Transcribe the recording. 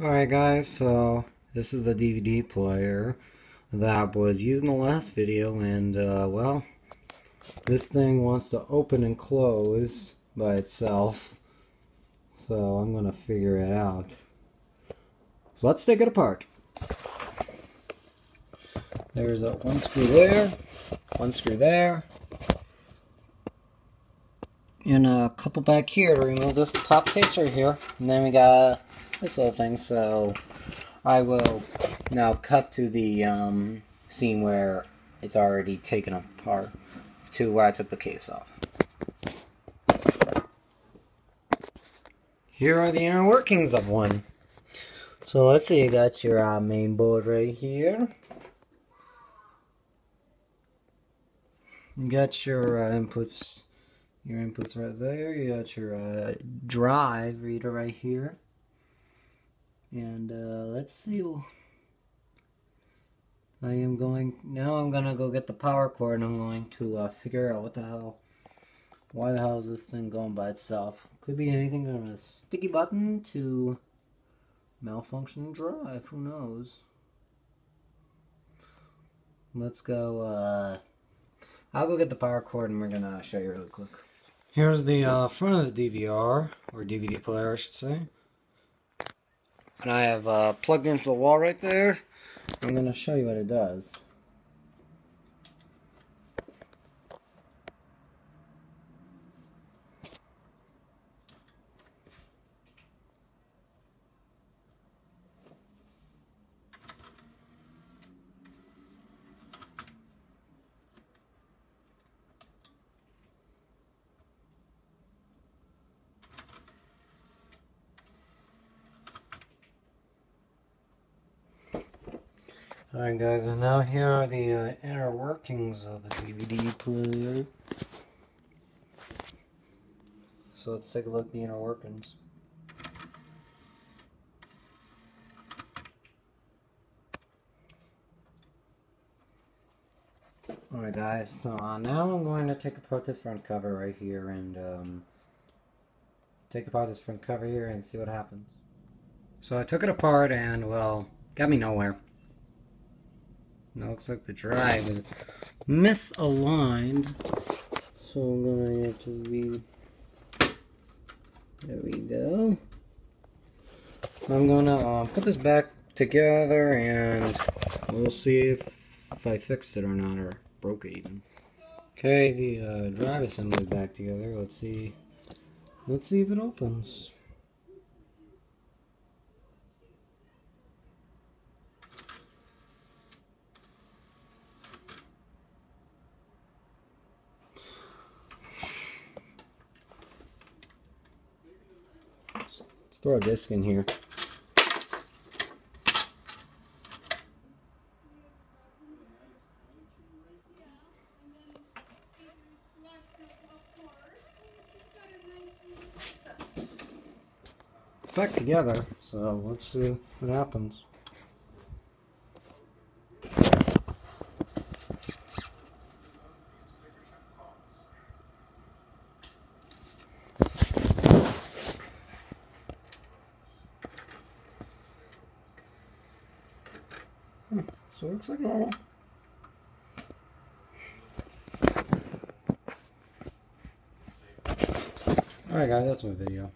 Alright guys, so this is the DVD player that was used in the last video, and well, this thing wants to open and close by itself, so I'm gonna figure it out. So let's take it apart. There's one screw there, one screw there, and a couple back here to remove this top case right here, and then we got this little thing. So I will now cut to the scene where it's already taken apart, to where I took the case off. Here are the inner workings of one. So let's see, you got your main board right here. You got your inputs right there. You got your drive reader right here. And let's see. I'm gonna go get the power cord, and I'm going to figure out why the hell is this thing going by itself. Could be anything from a sticky button to malfunctioning drive. Who knows? Let's go. I'll go get the power cord, and we're gonna show you really quick. Here's the front of the DVR, or DVD player, I should say. And I have plugged into the wall right there. I'm gonna show you what it does. Alright guys, and now here are the inner workings of the DVD player. So let's take a look at the inner workings. Alright guys, so now I'm going to take apart this front cover right here and take apart this front cover here and see what happens. So I took it apart and, well, got me nowhere. Now it looks like the drive is misaligned, so I'm gonna have to read. There we go. I'm gonna put this back together, and we'll see if I fixed it or not, or broke it even. Okay, the drive assembly is back together. Let's see if it opens. Let's throw a disc in here. It's back together, so let's see what happens. So it looks like normal. Alright guys, that's my video.